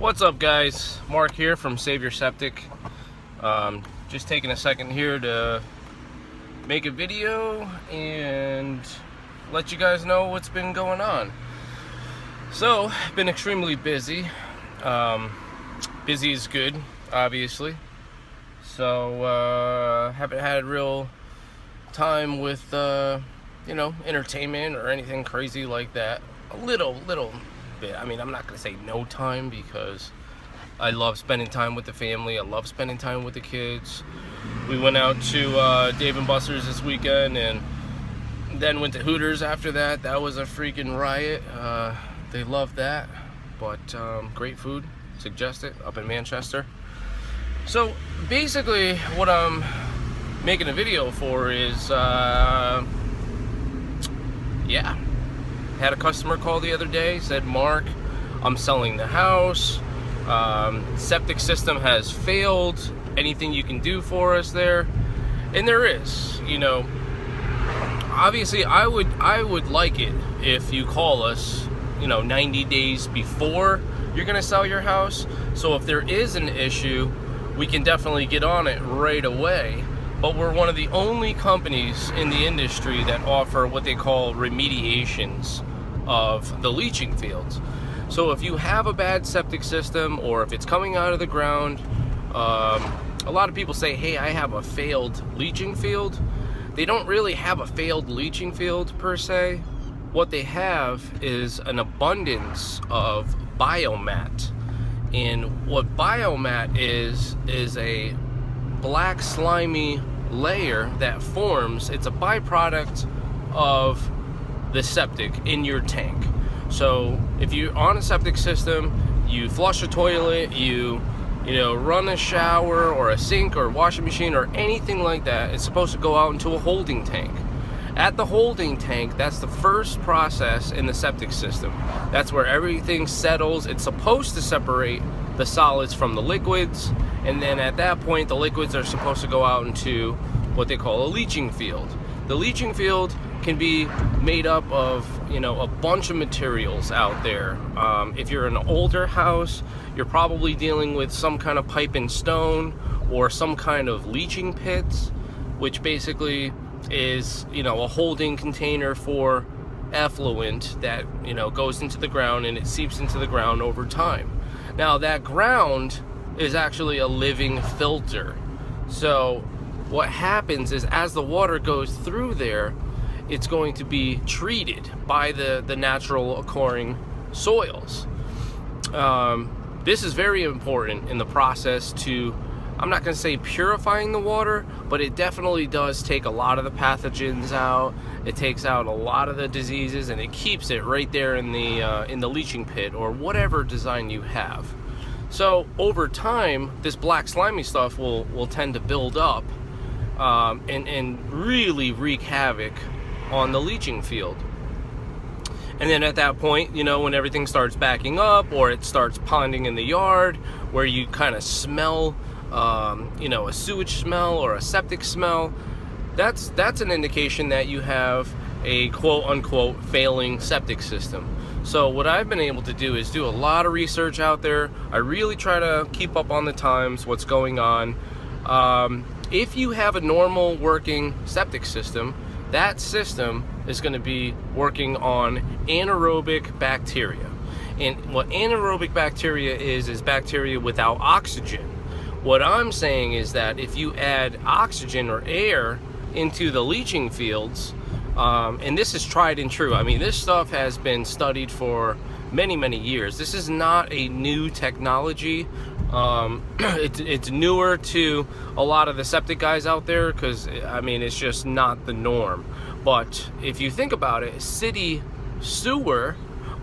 What's up, guys? Mark here from Saviour Septic. Just taking a second here to make a video and let you guys know what's been going on. So, been extremely busy. Busy is good, obviously. So, haven't had real time with, entertainment or anything crazy like that. A little bit. I mean, I'm not going to say no time because I love spending time with the family. I love spending time with the kids. We went out to Dave & Buster's this weekend and then went to Hooters after that. That was a freaking riot. They loved that. But great food. Suggest it. Up in Manchester. So basically what I'm making a video for is had a customer call the other day, said, Mark, I'm selling the house, septic system has failed, anything you can do for us there? And there is, obviously I would like it if you call us 90 days before you're gonna sell your house. So if there is an issue, we can definitely get on it right away. But we're one of the only companies in the industry that offer what they call remediations of the leaching fields. So if you have a bad septic system or if it's coming out of the ground, a lot of people say, hey, I have a failed leaching field. They don't really have a failed leaching field per se. What they have is an abundance of biomat. And what biomat is a black slimy layer that forms. It's a byproduct of the septic in your tank. So if you're on a septic system, you flush a toilet, you run a shower or a sink or washing machine or anything like that, it's supposed to go out into a holding tank. At the holding tank, that's the first process in the septic system. That's where everything settles. It's supposed to separate the solids from the liquids, and then at that point the liquids are supposed to go out into what they call a leaching field. The leaching field can be made up of a bunch of materials out there. If you're in an older house, you're probably dealing with some kind of pipe and stone or some kind of leaching pits, which basically is a holding container for effluent that goes into the ground and it seeps into the ground over time. Now that ground is actually a living filter. So what happens is as the water goes through there, it's going to be treated by the natural occurring soils. This is very important in the process to, I'm not going to say purifying the water, but it definitely does take a lot of the pathogens out. It takes out a lot of the diseases and it keeps it right there in the leaching pit or whatever design you have. So over time, this black slimy stuff will tend to build up and really wreak havoc on the leaching field. And then at that point, when everything starts backing up or it starts ponding in the yard where you kind of smell a sewage smell or a septic smell, that's an indication that you have a quote-unquote failing septic system. So what I've been able to do is do a lot of research out there. I really try to keep up on the times, what's going on. If you have a normal working septic system, that system is going to be working on anaerobic bacteria. And what anaerobic bacteria is bacteria without oxygen. What I'm saying is that if you add oxygen or air into the leaching fields, and this is tried and true. I mean, this stuff has been studied for many years. This is not a new technology. It's newer to a lot of the septic guys out there because, it's just not the norm. But if you think about it, city sewer,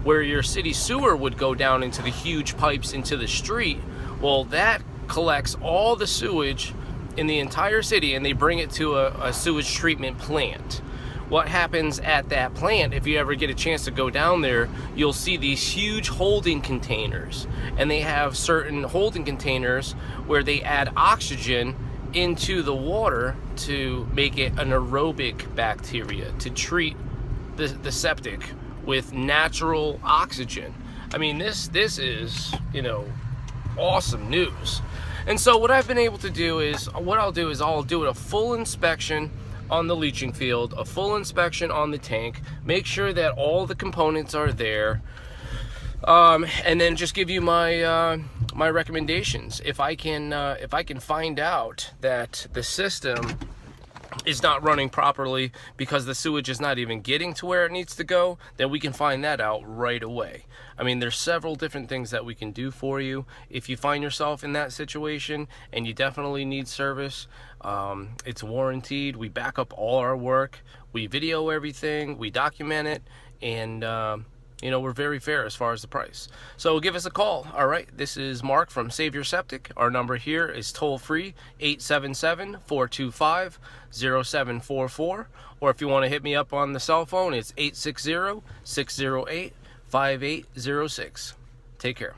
where your city sewer would go down into the huge pipes into the street, well, that collects all the sewage in the entire city and they bring it to a sewage treatment plant. What happens at that plant, if you ever get a chance to go down there, you'll see these huge holding containers. And they have certain holding containers where they add oxygen into the water to make it an aerobic bacteria, to treat the septic with natural oxygen. I mean, this is, awesome news. And so what I've been able to do is, I'll do a full inspection on the leaching field, a full inspection on the tank, make sure that all the components are there, and then just give you my my recommendations. If I can find out that the system is not running properly because the sewage is not even getting to where it needs to go, then we can find that out right away. I mean, there's several different things that we can do for you. If you find yourself in that situation and you definitely need service, it's warranted. We back up all our work. We video everything. We document it. And, you know, we're very fair as far as the price. So give us a call. All right. This is Mark from Saviour Septic. Our number here is toll free 877-425-0744. Or if you want to hit me up on the cell phone, it's 860-608-5806. Take care.